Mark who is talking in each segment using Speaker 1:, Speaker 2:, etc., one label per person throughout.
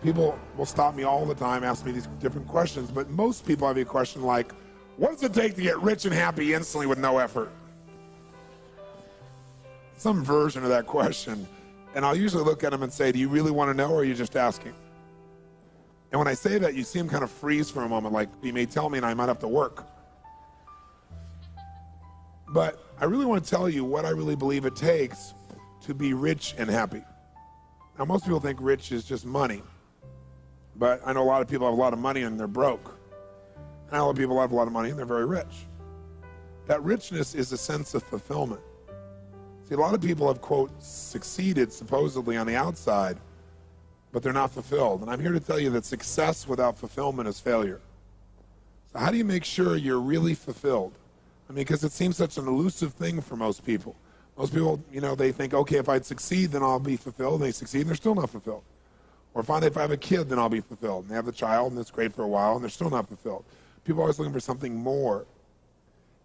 Speaker 1: People will stop me all the time, ask me these different questions, but most people have a question like, what does it take to get rich and happy instantly with no effort? Some version of that question. And I'll usually look at them and say, do you really want to know, or are you just asking? And when I say that, you see them kind of freeze for a moment, like you may tell me and I might have to work. But I really want to tell you what I really believe it takes to be rich and happy. Now, most people think rich is just money. But I know a lot of people have a lot of money and they're broke. And I know a lot of people have a lot of money and they're very rich. That richness is a sense of fulfillment. See, a lot of people have, quote, succeeded supposedly on the outside, but they're not fulfilled. And I'm here to tell you that success without fulfillment is failure. So how do you make sure you're really fulfilled? I mean, because it seems such an elusive thing for most people. Most people, they think, okay, if I succeed, then I'll be fulfilled. And they succeed and they're still not fulfilled. Or finally, if I have a kid, then I'll be fulfilled. And they have the child and it's great for a while and they're still not fulfilled. People are always looking for something more.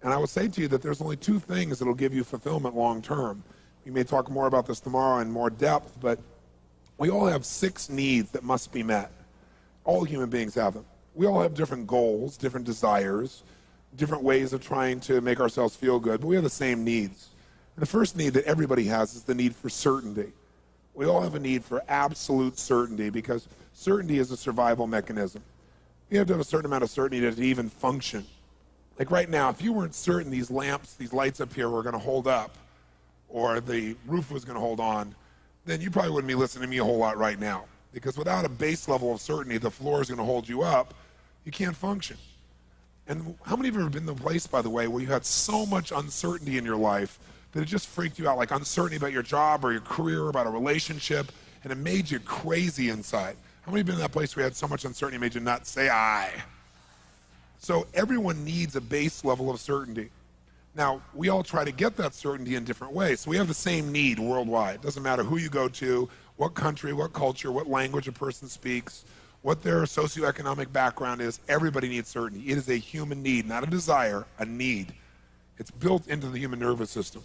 Speaker 1: And I would say to you that there's only two things that will give you fulfillment long term. We may talk more about this tomorrow in more depth, but we all have 6 needs that must be met. All human beings have them. We all have different goals, different desires, different ways of trying to make ourselves feel good, but we have the same needs. And the first need that everybody has is the need for certainty. We all have a need for absolute certainty because certainty is a survival mechanism. You have to have a certain amount of certainty to even function. Like right now, if you weren't certain these lamps, these lights up here were going to hold up, or the roof was going to hold on, then you probably wouldn't be listening to me a whole lot right now. Because without a base level of certainty, the floor is going to hold you up, you can't function. And how many of you have ever been to a place, by the way, where you had so much uncertainty in your life that it just freaked you out, like uncertainty about your job or your career, or about a relationship, and it made you crazy inside? How many have been in that place where you had so much uncertainty it made you not say aye? So everyone needs a base level of certainty. Now, we all try to get that certainty in different ways. So we have the same need worldwide. It doesn't matter who you go to, what country, what culture, what language a person speaks, what their socioeconomic background is. Everybody needs certainty. It is a human need, not a desire, a need. It's built into the human nervous system.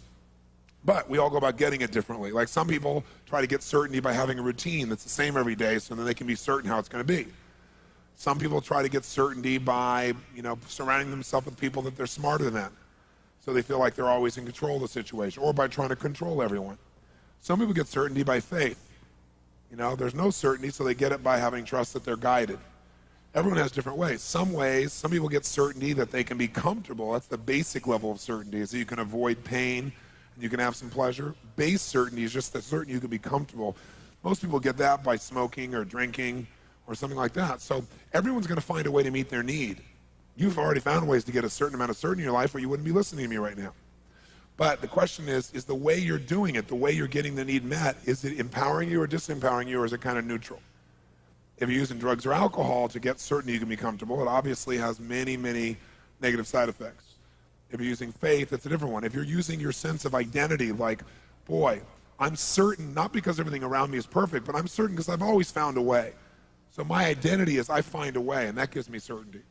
Speaker 1: But we all go about getting it differently. Like some people try to get certainty by having a routine that's the same every day so then they can be certain how it's going to be. Some people try to get certainty by, surrounding themselves with people that they're smarter than, so they feel like they're always in control of the situation, or by trying to control everyone. Some people get certainty by faith. There's no certainty, so they get it by having trust that they're guided. Everyone has different ways. Some people get certainty that they can be comfortable. That's the basic level of certainty, is that you can avoid pain and you can have some pleasure. Base certainty is just that certainty you can be comfortable. Most people get that by smoking or drinking or something like that. So everyone's going to find a way to meet their need. You've already found ways to get a certain amount of certainty in your life, or you wouldn't be listening to me right now. But the question is the way you're doing it, the way you're getting the need met, is it empowering you or disempowering you, or is it kind of neutral? If you're using drugs or alcohol to get certainty you can be comfortable, it obviously has many, many negative side effects. If you're using faith, it's a different one. If you're using your sense of identity, like, boy, I'm certain, not because everything around me is perfect, but I'm certain because I've always found a way. So my identity is I find a way, and that gives me certainty.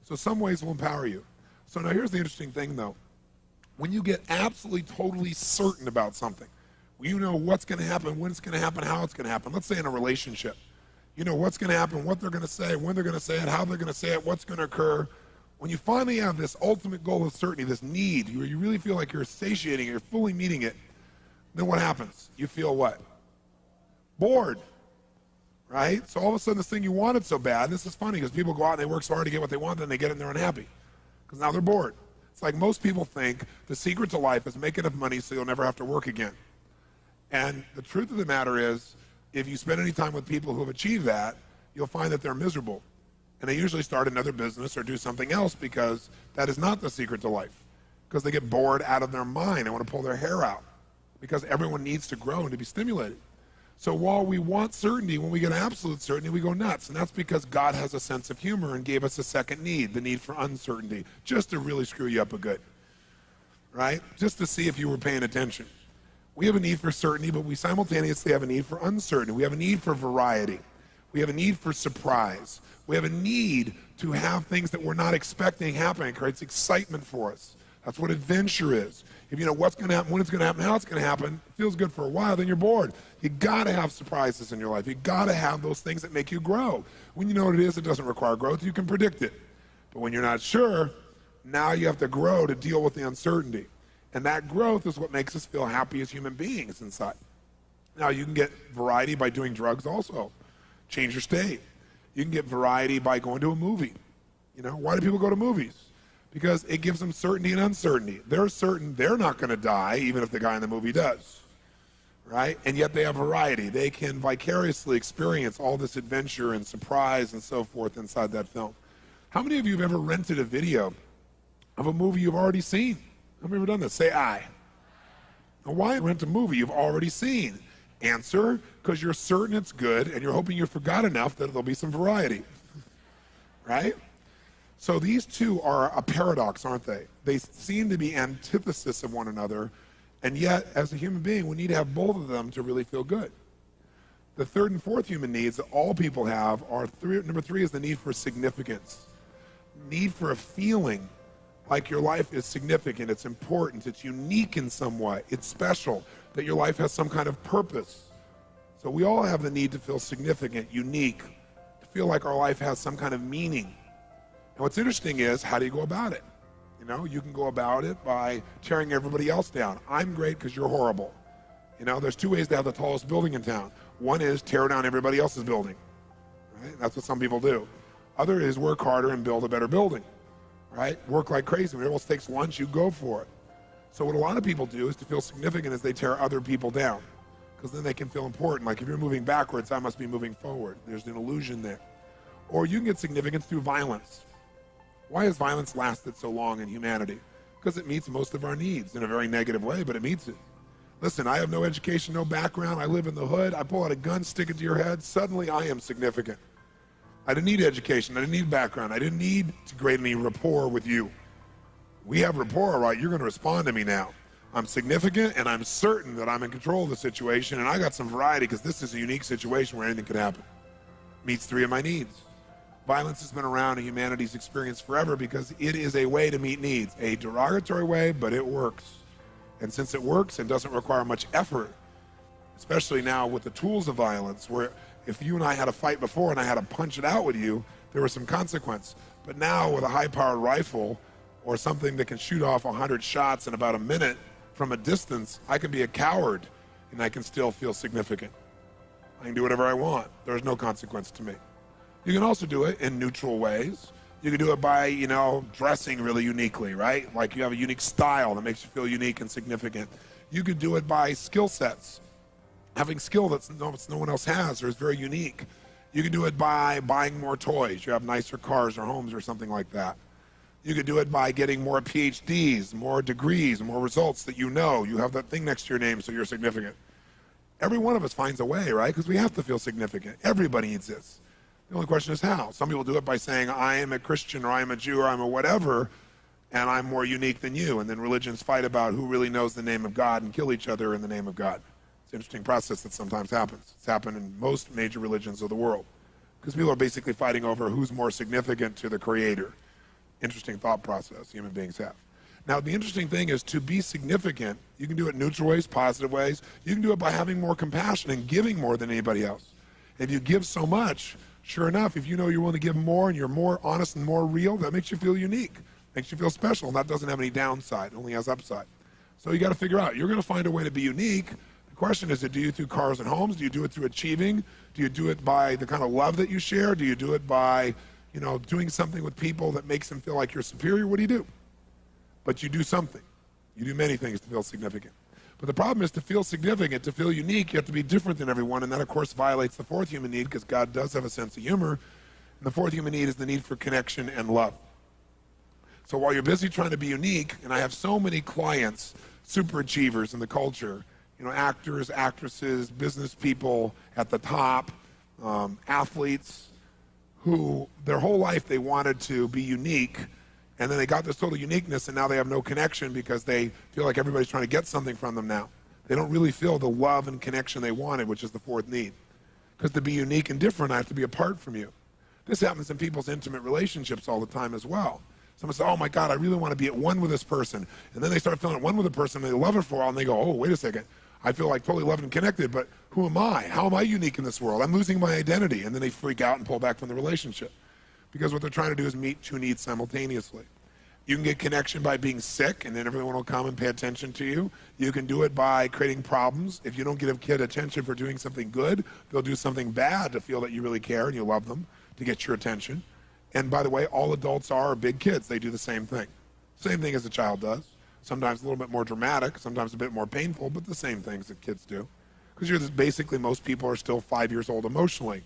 Speaker 1: So some ways will empower you. So now here's the interesting thing, though. When you get absolutely, totally certain about something, you know what's going to happen, when it's going to happen, how it's going to happen. Let's say in a relationship. You know what's going to happen, what they're going to say, when they're going to say it, how they're going to say it, what's going to occur. When you finally have this ultimate goal of certainty, this need, where you really feel like you're satiating it, you're fully meeting it, then what happens? You feel what? Bored. Right? So all of a sudden this thing you wanted so bad, this is funny because people go out and they work so hard to get what they want, then they get it and they're unhappy because now they're bored. It's like most people think the secret to life is make enough money so you'll never have to work again. And the truth of the matter is, if you spend any time with people who have achieved that, you'll find that they're miserable. And they usually start another business or do something else because that is not the secret to life. Because they get bored out of their mind and want to pull their hair out. Because everyone needs to grow and to be stimulated. So while we want certainty, when we get absolute certainty, we go nuts. And that's because God has a sense of humor and gave us a second need, the need for uncertainty, just to really screw you up a good, right? Just to see if you were paying attention. We have a need for certainty, but we simultaneously have a need for uncertainty. We have a need for variety. We have a need for surprise. We have a need to have things that we're not expecting happening. It creates excitement for us. That's what adventure is. If you know what's going to happen, when it's going to happen, how it's going to happen, it feels good for a while, then you're bored. You got to have surprises in your life. You got to have those things that make you grow. When you know what it is, it doesn't require growth. You can predict it. But when you're not sure, now you have to grow to deal with the uncertainty. And that growth is what makes us feel happy as human beings inside. Now, you can get variety by doing drugs also. Change your state. You can get variety by going to a movie. You know, why do people go to movies? Because it gives them certainty and uncertainty. They're certain they're not going to die, even if the guy in the movie does, right? And yet they have variety. They can vicariously experience all this adventure and surprise and so forth inside that film. How many of you have ever rented a video of a movie you've already seen? Have you ever done this? Say aye. Now, why rent a movie you've already seen? Answer, because you're certain it's good and you're hoping you forgot enough that there'll be some variety, right? So these two are a paradox, aren't they? They seem to be antithesis of one another, and yet, as a human being, we need to have both of them to really feel good. The third and fourth human needs that all people have are number three is the need for significance. Need for a feeling like your life is significant, it's important, it's unique in some way, it's special, that your life has some kind of purpose. So we all have the need to feel significant, unique, to feel like our life has some kind of meaning. And what's interesting is, how do you go about it? You know, you can go about it by tearing everybody else down. I'm great because you're horrible. You know, there's two ways to have the tallest building in town. One is tear down everybody else's building. Right? That's what some people do. Other is work harder and build a better building. Right? Work like crazy. When everyone else takes lunch, you go for it. So what a lot of people do is to feel significant is they tear other people down, because then they can feel important. Like if you're moving backwards, I must be moving forward. There's an illusion there. Or you can get significance through violence. Why has violence lasted so long in humanity? Because it meets most of our needs in a very negative way, but it meets it. Listen, I have no education, no background. I live in the hood. I pull out a gun, stick it to your head. Suddenly I am significant. I didn't need education. I didn't need background. I didn't need to create any rapport with you. We have rapport, right? You're going to respond to me now. I'm significant, and I'm certain that I'm in control of the situation, and I got some variety because this is a unique situation where anything could happen. Meets three of my needs. Violence has been around in humanity's experience forever because it is a way to meet needs. A derogatory way, but it works. And since it works and doesn't require much effort, especially now with the tools of violence, where if you and I had a fight before and I had to punch it out with you, there was some consequence. But now with a high-powered rifle or something that can shoot off 100 shots in about a minute from a distance, I can be a coward and I can still feel significant. I can do whatever I want. There's no consequence to me. You can also do it in neutral ways. You can do it by, you know, dressing really uniquely, right? Like you have a unique style that makes you feel unique and significant. You could do it by skill sets. Having skill that no one else has or is very unique. You can do it by buying more toys. You have nicer cars or homes or something like that. You could do it by getting more PhDs, more degrees, more results that you know. You have that thing next to your name, so you're significant. Every one of us finds a way, right? Because we have to feel significant. Everybody needs this. The only question is how. Some people do it by saying, I am a Christian, or I am a Jew, or I'm a whatever, and I'm more unique than you. And then religions fight about who really knows the name of God and kill each other in the name of God. It's an interesting process that sometimes happens. It's happened in most major religions of the world. Because people are basically fighting over who's more significant to the Creator. Interesting thought process human beings have. Now, the interesting thing is to be significant, you can do it in neutral ways, positive ways. You can do it by having more compassion and giving more than anybody else. If you give so much, sure enough, if you know you're willing to give more and you're more honest and more real, that makes you feel unique, makes you feel special, and that doesn't have any downside, it only has upside. So you got to figure out, you're going to find a way to be unique. The question is, do you through cars and homes? Do you do it through achieving? Do you do it by the kind of love that you share? Do you do it by, you know, doing something with people that makes them feel like you're superior? What do you do? But you do something. You do many things to feel significant. But the problem is, to feel significant, to feel unique, you have to be different than everyone, and that, of course, violates the fourth human need, because God does have a sense of humor. And the fourth human need is the need for connection and love. So while you're busy trying to be unique, and I have so many clients, super achievers in the culture, you know, actors, actresses, business people at the top, athletes, who their whole life they wanted to be unique, and then they got this total uniqueness, and now they have no connection because they feel like everybody's trying to get something from them now. They don't really feel the love and connection they wanted, which is the fourth need. Because to be unique and different, I have to be apart from you. This happens in people's intimate relationships all the time as well. Someone says, oh my God, I really want to be at one with this person. And then they start feeling at one with a person, and they love it for a while, and they go, oh, wait a second. I feel like totally loved and connected, but who am I? How am I unique in this world? I'm losing my identity. And then they freak out and pull back from the relationship. Because what they're trying to do is meet two needs simultaneously. You can get connection by being sick, and then everyone will come and pay attention to you. You can do it by creating problems. If you don't give a kid attention for doing something good, they'll do something bad to feel that you really care and you love them, to get your attention. And by the way, all adults are big kids. They do the same thing. Same thing as a child does. Sometimes a little bit more dramatic, sometimes a bit more painful, but the same things that kids do. Because basically most people are still 5 years old emotionally.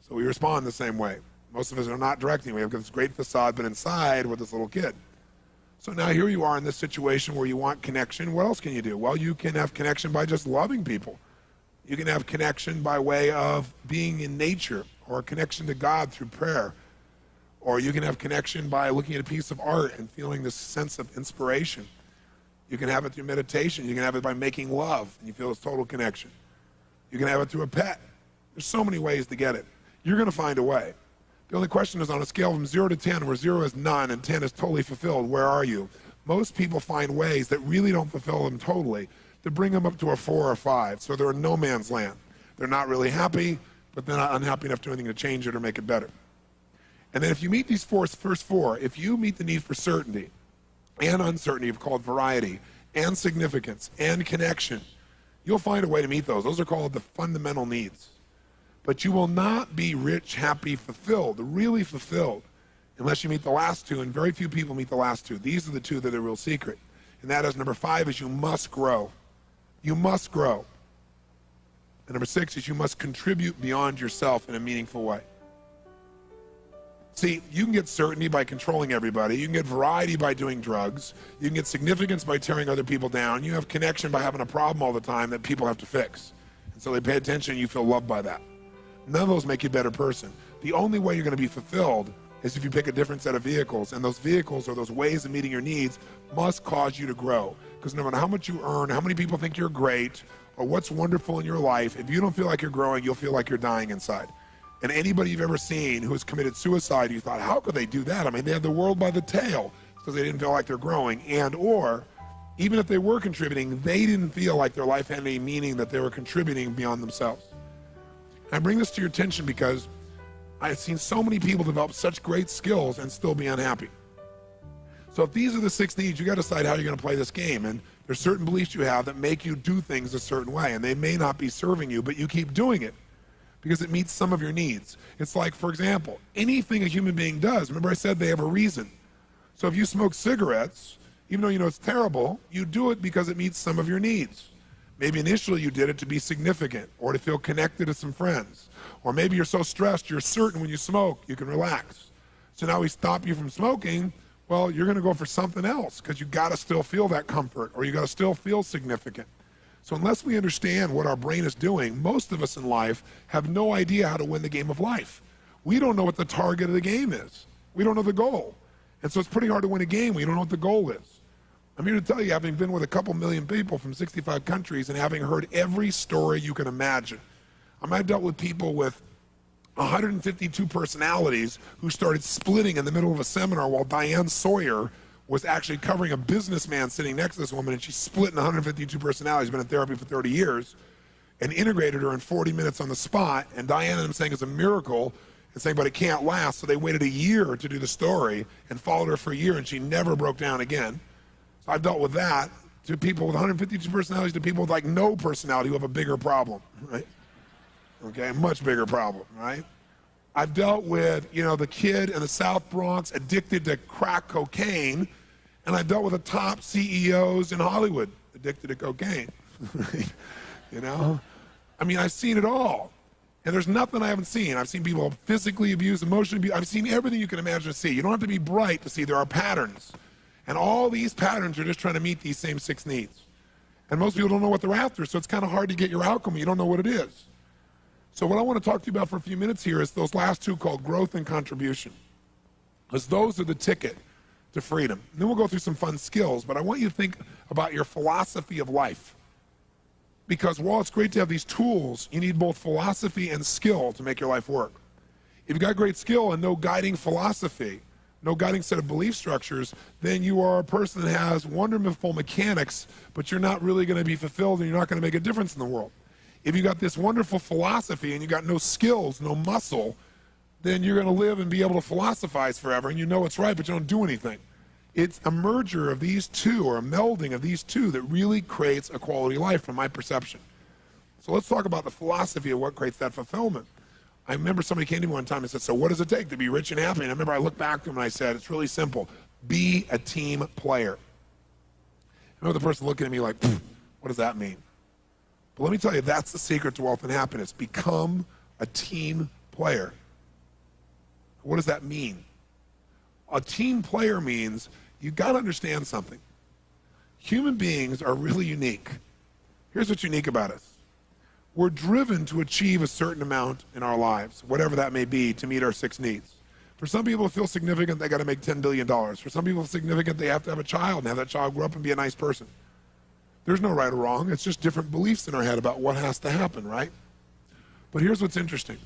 Speaker 1: So we respond the same way. Most of us are not directing. We have this great facade, but inside we're this little kid. So now here you are in this situation where you want connection. What else can you do? Well, you can have connection by just loving people. You can have connection by way of being in nature, or a connection to God through prayer. Or you can have connection by looking at a piece of art and feeling this sense of inspiration. You can have it through meditation. You can have it by making love, and you feel this total connection. You can have it through a pet. There's so many ways to get it. You're going to find a way. The only question is, on a scale from 0 to 10, where 0 is none and 10 is totally fulfilled, where are you? Most people find ways that really don't fulfill them totally to bring them up to a 4 or 5. So they're in no man's land. They're not really happy, but they're not unhappy enough to do anything to change it or make it better. And then if you meet these first 4, if you meet the need for certainty and uncertainty, called variety, and significance, and connection, you'll find a way to meet those. Those are called the fundamental needs. But you will not be rich, happy, fulfilled, really fulfilled, unless you meet the last 2, and very few people meet the last 2. These are the 2 that are the real secret. And that is, number 5 is you must grow. You must grow. And number 6 is you must contribute beyond yourself in a meaningful way. See, you can get certainty by controlling everybody. You can get variety by doing drugs. You can get significance by tearing other people down. You have connection by having a problem all the time that people have to fix. And so they pay attention and you feel loved by that. None of those make you a better person. The only way you're going to be fulfilled is if you pick a different set of vehicles. And those vehicles, or those ways of meeting your needs, must cause you to grow. Because no matter how much you earn, how many people think you're great, or what's wonderful in your life, if you don't feel like you're growing, you'll feel like you're dying inside. And anybody you've ever seen who has committed suicide, you thought, how could they do that? I mean, they had the world by the tail because they didn't feel like they're growing. And or, even if they were contributing, they didn't feel like their life had any meaning, that they were contributing beyond themselves. I bring this to your attention because I've seen so many people develop such great skills and still be unhappy. So if these are the 6 needs, you got to decide how you're going to play this game. And there's certain beliefs you have that make you do things a certain way, and they may not be serving you, but you keep doing it because it meets some of your needs. It's like, for example, anything a human being does, remember I said they have a reason. So if you smoke cigarettes, even though you know it's terrible, you do it because it meets some of your needs. Maybe initially you did it to be significant, or to feel connected to some friends. Or maybe you're so stressed, you're certain when you smoke, you can relax. So now we stop you from smoking, well, you're gonna go for something else, because you gotta still feel that comfort, or you gotta still feel significant. So unless we understand what our brain is doing, most of us in life have no idea how to win the game of life. We don't know what the target of the game is. We don't know the goal. And so it's pretty hard to win a game when you don't know what the goal is. I'm here to tell you, having been with a couple million people from 65 countries and having heard every story you can imagine. I've dealt with people with 152 personalities who started splitting in the middle of a seminar while Diane Sawyer was actually covering a businessman sitting next to this woman, and she split in 152 personalities, been in therapy for 30 years, and integrated her in 40 minutes on the spot. And Diane and I'm saying it's a miracle, and saying, but it can't last. So they waited a year to do the story and followed her for a year, and she never broke down again. I've dealt with that, to people with 152 personalities, to people with like no personality who have a bigger problem, right? Okay, much bigger problem, right? I've dealt with, the kid in the South Bronx addicted to crack cocaine, and I've dealt with the top CEOs in Hollywood addicted to cocaine, I mean, I've seen it all, and there's nothing I haven't seen. I've seen people physically abused, emotionally abused. I've seen everything you can imagine to see. You don't have to be bright to see there are patterns. And all these patterns are just trying to meet these same 6 needs. And most people don't know what they're after, so it's kind of hard to get your outcome when you don't know what it is. So what I want to talk to you about for a few minutes here is those last 2 called growth and contribution. Because those are the ticket to freedom. And then we'll go through some fun skills, but I want you to think about your philosophy of life. Because while it's great to have these tools, you need both philosophy and skill to make your life work. If you've got great skill and no guiding philosophy, no guiding set of belief structures, then you are a person that has wonderful mechanics, but you're not really going to be fulfilled and you're not going to make a difference in the world. If you got this wonderful philosophy and you got no skills, no muscle, then you're going to live and be able to philosophize forever and you know it's right, but you don't do anything. It's a merger of these two, or a melding of these two, that really creates a quality life from my perception. So let's talk about the philosophy of what creates that fulfillment. I remember somebody came to me one time and said, so what does it take to be rich and happy? And I remember I looked back to him and I said, it's really simple. Be a team player. I remember the person looking at me like, what does that mean? But let me tell you, that's the secret to wealth and happiness. Become a team player. What does that mean? A team player means you got to understand something. Human beings are really unique. Here's what's unique about us. We're driven to achieve a certain amount in our lives, whatever that may be, to meet our 6 needs. For some people to feel significant, they got to make $10 billion. For some people significant, they have to have a child and have that child grow up and be a nice person. There's no right or wrong. It's just different beliefs in our head about what has to happen, right? But here's what's interesting.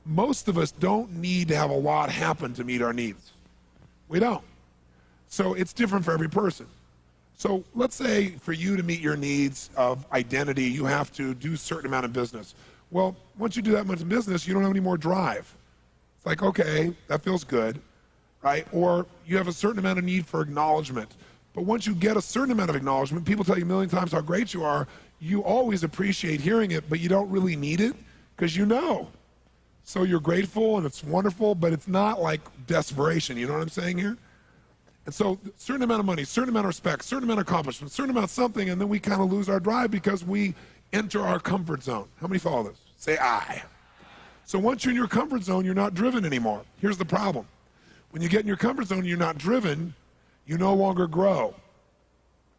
Speaker 1: Most of us don't need to have a lot happen to meet our needs. We don't. So it's different for every person. So let's say for you to meet your needs of identity, you have to do a certain amount of business. Well, once you do that much in business, you don't have any more drive. It's like, okay, that feels good, right? Or you have a certain amount of need for acknowledgement. But once you get a certain amount of acknowledgement, people tell you a million times how great you are, you always appreciate hearing it, but you don't really need it because you know. So you're grateful and it's wonderful, but it's not like desperation, you know what I'm saying here? And so a certain amount of money, certain amount of respect, certain amount of accomplishment, certain amount of something, and then we kind of lose our drive because we enter our comfort zone. How many follow this? Say I. So once you're in your comfort zone, you're not driven anymore. Here's the problem. When you get in your comfort zone, you're not driven, you no longer grow.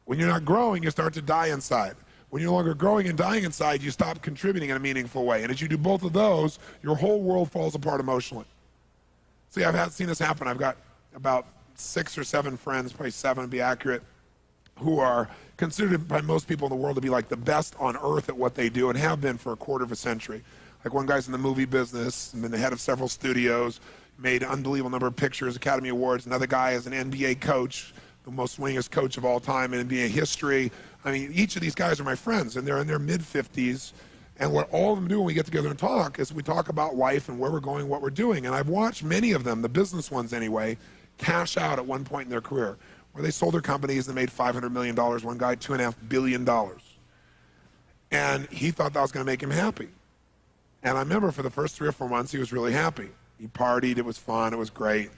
Speaker 1: When you're not growing, you start to die inside. When you're no longer growing and dying inside, you stop contributing in a meaningful way. And as you do both of those, your whole world falls apart emotionally. See, seen this happen. I've got about 6 or 7 friends, probably 7 to be accurate, who are considered by most people in the world to be like the best on earth at what they do and have been for a quarter of a century. Like one guy's in the movie business, been the head of several studios, made an unbelievable number of pictures, Academy Awards. Another guy is an NBA coach, the most winningest coach of all time in NBA history. I mean, each of these guys are my friends, and they're in their mid-50s. And what all of them do when we get together and talk is we talk about life and where we're going, what we're doing. And I've watched many of them, the business ones anyway, cash out at one point in their career, where they sold their companies and made $500 million. One guy, $2.5 billion. And he thought that was going to make him happy. And I remember for the first 3 or 4 months, he was really happy. He partied, it was fun, it was great.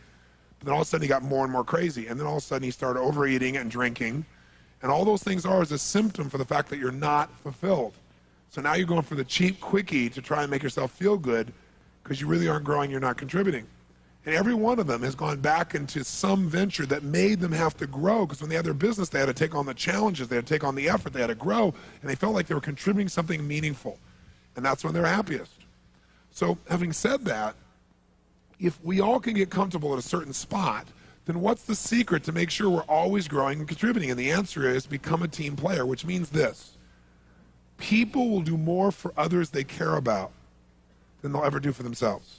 Speaker 1: But then all of a sudden he got more and more crazy. And then all of a sudden he started overeating and drinking. And all those things are as a symptom for the fact that you're not fulfilled. So now you're going for the cheap quickie to try and make yourself feel good because you really aren't growing, you're not contributing. And every one of them has gone back into some venture that made them have to grow, because when they had their business, they had to take on the challenges, they had to take on the effort, they had to grow, and they felt like they were contributing something meaningful. And that's when they're happiest. So having said that, if we all can get comfortable at a certain spot, then what's the secret to make sure we're always growing and contributing? And the answer is become a team player, which means this. People will do more for others they care about than they'll ever do for themselves.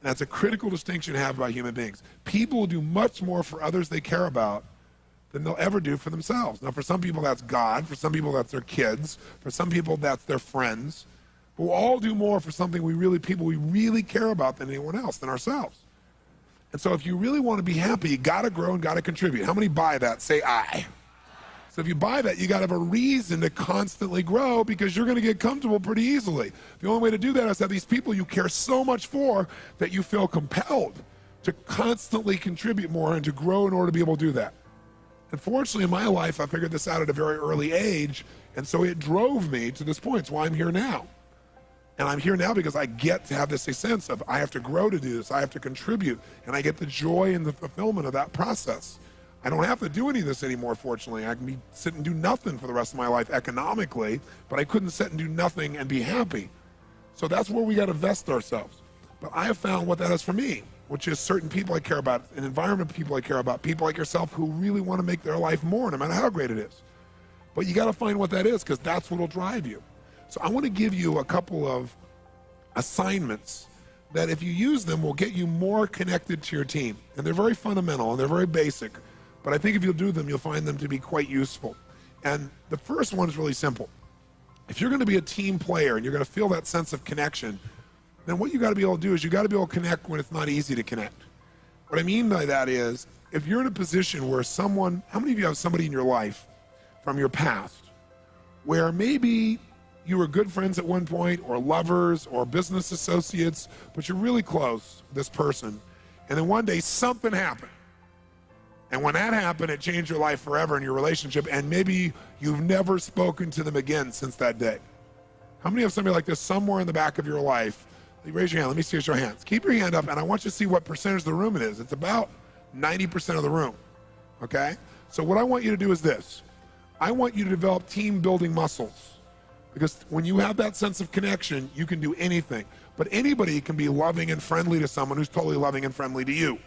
Speaker 1: And that's a critical distinction to have about human beings. People will do much more for others they care about than they'll ever do for themselves. Now, for some people, that's God. For some people, that's their kids. For some people, that's their friends. But we'll all do more for something people we really care about than anyone else, than ourselves. And so if you really want to be happy, you got to grow and got to contribute. How many buy that? Say I. So if you buy that, you got to have a reason to constantly grow, because you're going to get comfortable pretty easily. The only way to do that is to have these people you care so much for that you feel compelled to constantly contribute more and to grow in order to be able to do that. Unfortunately, in my life, I figured this out at a very early age, and so it drove me to this point. It's why I'm here now. And I'm here now because I get to have this sense of I have to grow to do this, I have to contribute, and I get the joy and the fulfillment of that process. I don't have to do any of this anymore, fortunately. I can sit and do nothing for the rest of my life economically, but I couldn't sit and do nothing and be happy. So that's where we got to vest ourselves. But I have found what that is for me, which is certain people I care about, an environment of people I care about, people like yourself who really want to make their life more, no matter how great it is. But you got to find what that is, because that's what will drive you. So I want to give you a couple of assignments that if you use them will get you more connected to your team. And they're very fundamental and they're very basic, but I think if you'll do them, you'll find them to be quite useful. And the first one is really simple. If you're gonna be a team player and you're gonna feel that sense of connection, then what you gotta be able to do is you gotta be able to connect when it's not easy to connect. What I mean by that is, if you're in a position where someone, how many of you have somebody in your life from your past where maybe you were good friends at one point, or lovers, or business associates, but you're really close with this person, and then one day something happened. And when that happened, it changed your life forever in your relationship, and maybe you've never spoken to them again since that day. How many have somebody like this somewhere in the back of your life? Raise your hand, let me see your hands. Keep your hand up, and I want you to see what percentage of the room it is. It's about 90% of the room, okay? So what I want you to do is this. I want you to develop team building muscles. Because when you have that sense of connection, you can do anything. But anybody can be loving and friendly to someone who's totally loving and friendly to you.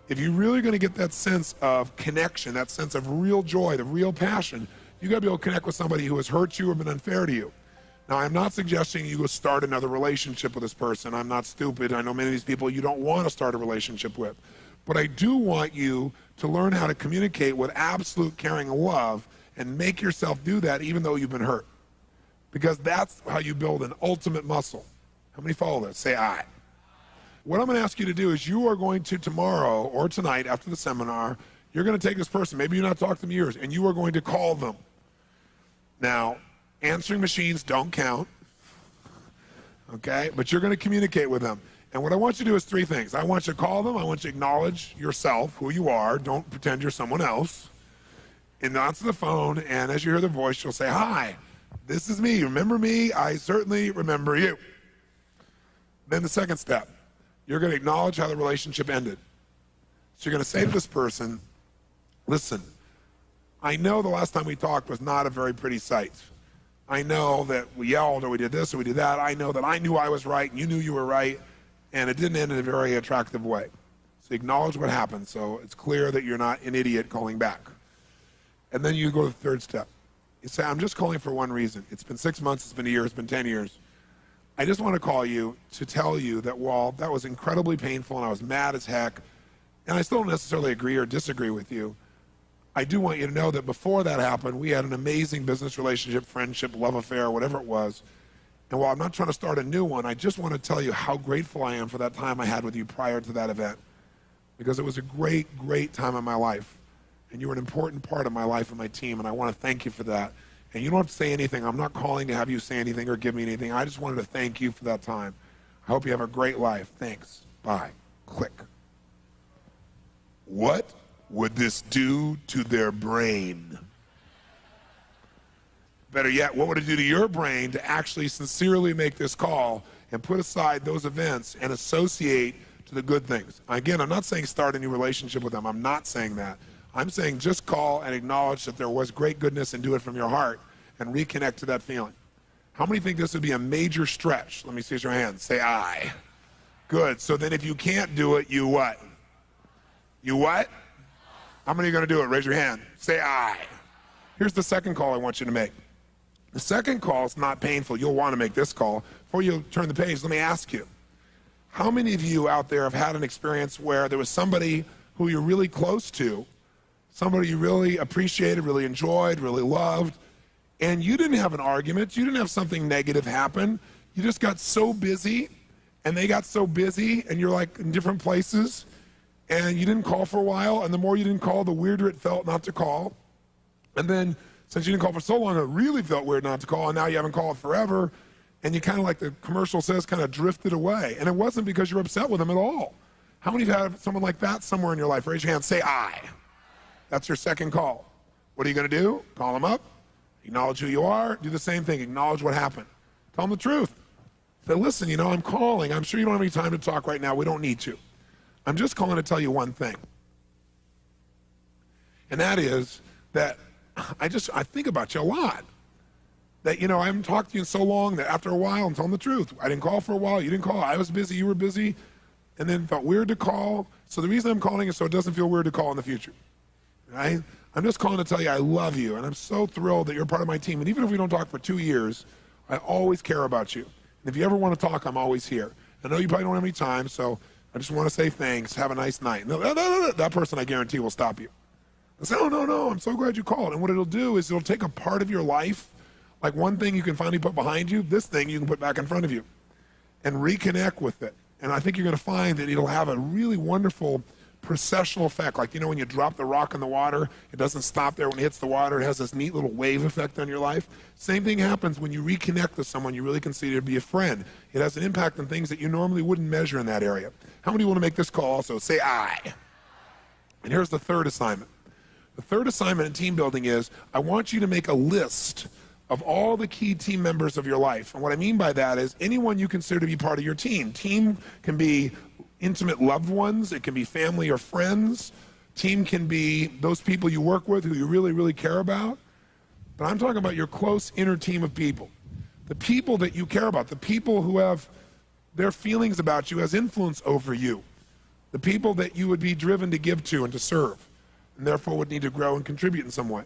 Speaker 1: If you're really gonna get that sense of connection, that sense of real joy, the real passion, you gotta be able to connect with somebody who has hurt you or been unfair to you. Now, I'm not suggesting you go start another relationship with this person. I'm not stupid. I know many of these people you don't want to start a relationship with. But I do want you to learn how to communicate with absolute caring and love and make yourself do that even though you've been hurt. Because that's how you build an ultimate muscle. How many follow this? Say I. What I'm going to ask you to do is you are going to tomorrow or tonight after the seminar, you're going to take this person, maybe you've not talked to them in years, and you are going to call them. Now, answering machines don't count, okay? But you're going to communicate with them. And what I want you to do is three things. I want you to call them. I want you to acknowledge yourself, who you are. Don't pretend you're someone else. And answer the phone, and as you hear their voice, you'll say, hi. This is me. Remember me? I certainly remember you. Then the second step, you're going to acknowledge how the relationship ended. So you're going to say to this person, listen, I know the last time we talked was not a very pretty sight. I know that we yelled or we did this or we did that. I know that I knew I was right and you knew you were right, and it didn't end in a very attractive way. So acknowledge what happened so it's clear that you're not an idiot calling back. And then you go to the third step. You say, I'm just calling for one reason. It's been 6 months, it's been a year, it's been 10 years. I just want to call you to tell you that while that was incredibly painful and I was mad as heck, and I still don't necessarily agree or disagree with you, I do want you to know that before that happened, we had an amazing business relationship, friendship, love affair, whatever it was. And while I'm not trying to start a new one, I just want to tell you how grateful I am for that time I had with you prior to that event. Because it was a great, great time in my life. And you were an important part of my life and my team, and I want to thank you for that. And you don't have to say anything. I'm not calling to have you say anything or give me anything. I just wanted to thank you for that time. I hope you have a great life. Thanks. Bye. Click. What would this do to their brain? Better yet, what would it do to your brain to actually sincerely make this call and put aside those events and associate to the good things? Again, I'm not saying start a new relationship with them. I'm not saying that. I'm saying just call and acknowledge that there was great goodness and do it from your heart and reconnect to that feeling. How many think this would be a major stretch? Let me see your hands. Say I. Good. So then if you can't do it, you what? You what? How many are going to do it? Raise your hand. Say I. Here's the second call I want you to make. The second call is not painful. You'll want to make this call. Before you turn the page, let me ask you, how many of you out there have had an experience where there was somebody who you're really close to, somebody you really appreciated, really enjoyed, really loved, and you didn't have an argument, you didn't have something negative happen, you just got so busy, and they got so busy, and you're like in different places, and you didn't call for a while, and the more you didn't call, the weirder it felt not to call. And then, since you didn't call for so long, it really felt weird not to call, and now you haven't called forever, and you kind of, like the commercial says, kind of drifted away. And it wasn't because you were upset with them at all. How many of you have someone like that somewhere in your life? Raise your hand, say I. That's your second call. What are you going to do? Call them up, acknowledge who you are, do the same thing, acknowledge what happened. Tell them the truth. Say, listen, you know, I'm calling. I'm sure you don't have any time to talk right now. We don't need to. I'm just calling to tell you one thing. And that is that I think about you a lot. That, you know, I haven't talked to you in so long that after a while, I'm telling the truth. I didn't call for a while. You didn't call. I was busy. You were busy. And then it felt weird to call. So the reason I'm calling is so it doesn't feel weird to call in the future. Right? I'm just calling to tell you I love you, and I'm so thrilled that you're part of my team. And even if we don't talk for 2 years, I always care about you. And if you ever want to talk, I'm always here. I know you probably don't have any time, so I just want to say thanks. Have a nice night. No, that person I guarantee will stop you. I say, oh, no, I'm so glad you called. And what it'll do is it'll take a part of your life, like one thing you can finally put behind you, this thing you can put back in front of you, and reconnect with it. And I think you're going to find that it'll have a really wonderful processional effect. Like, when you drop the rock in the water, it doesn't stop there when it hits the water. It has this neat little wave effect on your life. Same thing happens when you reconnect with someone you really consider to be a friend. It has an impact on things that you normally wouldn't measure in that area. How many want to make this call also? Say aye. And here's the third assignment. The third assignment in team building is I want you to make a list of all the key team members of your life. And what I mean by that is anyone you consider to be part of your team. Team can be intimate loved ones. It can be family or friends. Team can be those people you work with who you really, really care about. But I'm talking about your close inner team of people. The people that you care about. The people who have their feelings about you as influence over you. The people that you would be driven to give to and to serve, and therefore would need to grow and contribute in some way.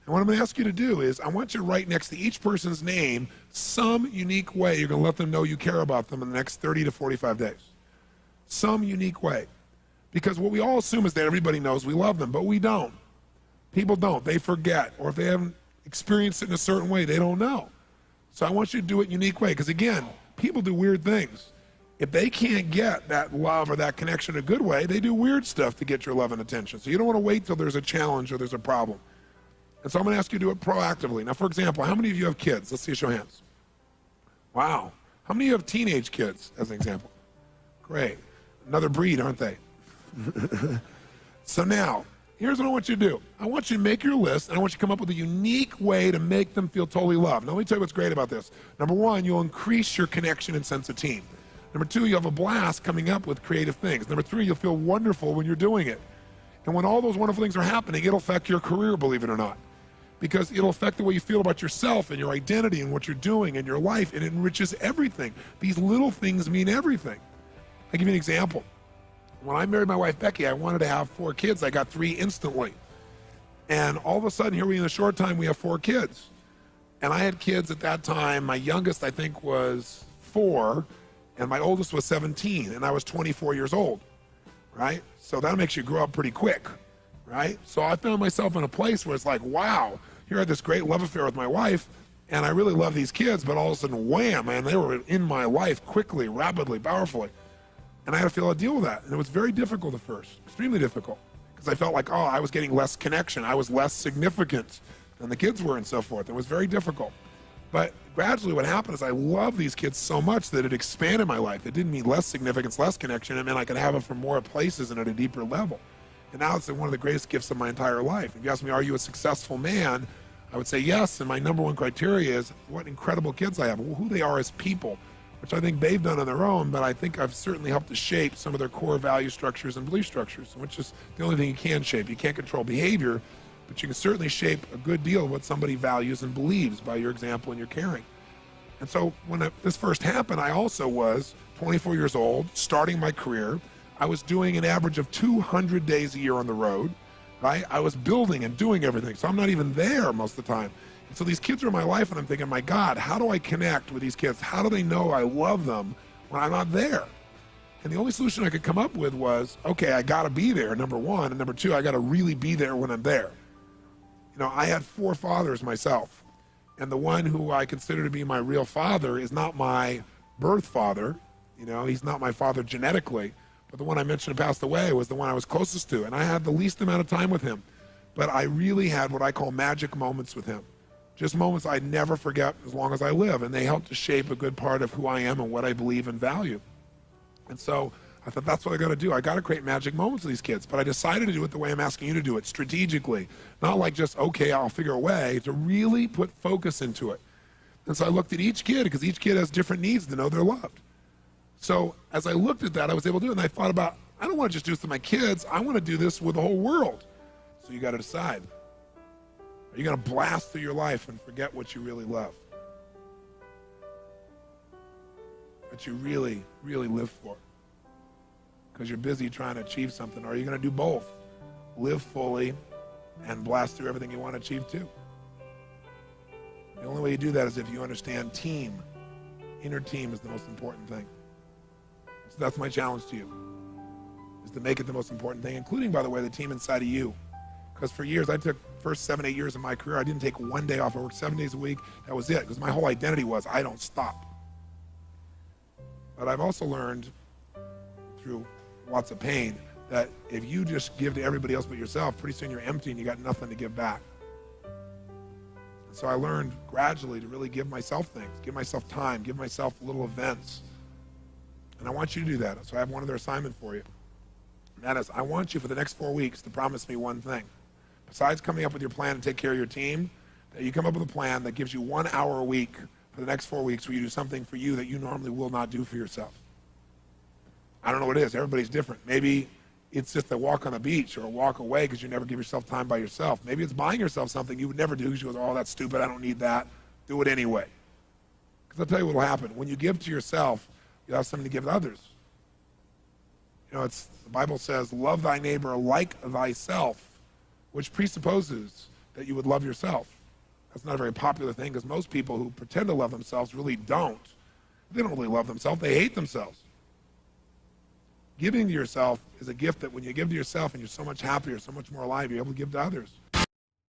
Speaker 1: And what I'm going to ask you to do is I want you to write next to each person's name some unique way you're going to let them know you care about them in the next 30 to 45 days. Some unique way. Because what we all assume is that everybody knows we love them, but we don't. People don't. They forget. Or if they haven't experienced it in a certain way, they don't know. So I want you to do it in a unique way. Because again, people do weird things. If they can't get that love or that connection in a good way, they do weird stuff to get your love and attention. So you don't want to wait till there's a challenge or there's a problem. And so I'm going to ask you to do it proactively. Now, for example, how many of you have kids? Let's see a show of hands. Wow. How many of you have teenage kids, as an example? Great. Another breed, aren't they? So now, here's what I want you to do. I want you to make your list, and I want you to come up with a unique way to make them feel totally loved. Now, let me tell you what's great about this. Number one, you'll increase your connection and sense of team. Number two, you'll have a blast coming up with creative things. Number three, you'll feel wonderful when you're doing it. And when all those wonderful things are happening, it'll affect your career, believe it or not. Because it'll affect the way you feel about yourself and your identity and what you're doing and your life, and it enriches everything. These little things mean everything. I'll give you an example. When I married my wife, Becky, I wanted to have 4 kids. I got 3 instantly. And all of a sudden, here in a short time, we have 4 kids. And I had kids at that time. My youngest, I think, was 4, and my oldest was 17, and I was 24 years old, right? So that makes you grow up pretty quick, right? So I found myself in a place where it's like, wow, here I had this great love affair with my wife, and I really love these kids, but all of a sudden, wham, man, they were in my life quickly, rapidly, powerfully. And I had to feel how to deal with that. And it was very difficult at first, extremely difficult, because I felt like, oh, I was getting less connection. I was less significant than the kids were and so forth. It was very difficult. But gradually what happened is I love these kids so much that it expanded my life. It didn't mean less significance, less connection. It meant I could have them from more places and at a deeper level. And now it's one of the greatest gifts of my entire life. If you ask me, are you a successful man? I would say yes. And my number one criteria is what incredible kids I have, who they are as people, which I think they've done on their own, but I think I've certainly helped to shape some of their core value structures and belief structures, which is the only thing you can shape. You can't control behavior, but you can certainly shape a good deal of what somebody values and believes by your example and your caring. And so when this first happened, I also was 24 years old, starting my career. I was doing an average of 200 days a year on the road, right? I was building and doing everything, so I'm not even there most of the time. So these kids are in my life, and I'm thinking, my God, how do I connect with these kids? How do they know I love them when I'm not there? And the only solution I could come up with was, okay, I got to be there, number one, and number two, I got to really be there when I'm there. You know, I had 4 fathers myself, and the one who I consider to be my real father is not my birth father. You know, he's not my father genetically, but the one I mentioned who passed away was the one I was closest to, and I had the least amount of time with him. But I really had what I call magic moments with him. Just moments I'd never forget as long as I live, and they helped to shape a good part of who I am and what I believe and value. And so I thought, that's what I got to do. I got to create magic moments with these kids, but I decided to do it the way I'm asking you to do it, strategically. Not like just, okay, I'll figure a way, to really put focus into it. And so I looked at each kid, because each kid has different needs to know they're loved. So as I looked at that, I was able to do it, and I thought about, I don't want to just do this to my kids, I want to do this with the whole world. So you got to decide. Are you going to blast through your life and forget what you really love? What you really, really live for? Because you're busy trying to achieve something. Or are you going to do both? Live fully and blast through everything you want to achieve too. The only way you do that is if you understand team. Inner team is the most important thing. So that's my challenge to you, is to make it the most important thing, including, by the way, the team inside of you. Because for years, I took first 7, 8 years of my career, I didn't take one day off. I worked 7 days a week. That was it, because my whole identity was, I don't stop. But I've also learned through lots of pain that if you just give to everybody else but yourself, pretty soon you're empty and you got nothing to give back. And so I learned gradually to really give myself things, give myself time, give myself little events. And I want you to do that. So I have one other assignment for you. And that is, I want you for the next 4 weeks to promise me one thing. Besides coming up with your plan to take care of your team, that you come up with a plan that gives you 1 hour a week for the next 4 weeks where you do something for you that you normally will not do for yourself. I don't know what it is. Everybody's different. Maybe it's just a walk on the beach or a walk away because you never give yourself time by yourself. Maybe it's buying yourself something you would never do because you go, oh, that's stupid, I don't need that. Do it anyway. Because I'll tell you what will happen. When you give to yourself, you'll have something to give to others. You know, the Bible says, love thy neighbor like thyself, which presupposes that you would love yourself. That's not a very popular thing because most people who pretend to love themselves really don't. They don't really love themselves, they hate themselves. Giving to yourself is a gift that when you give to yourself and you're so much happier, so much more alive, you're able to give to others.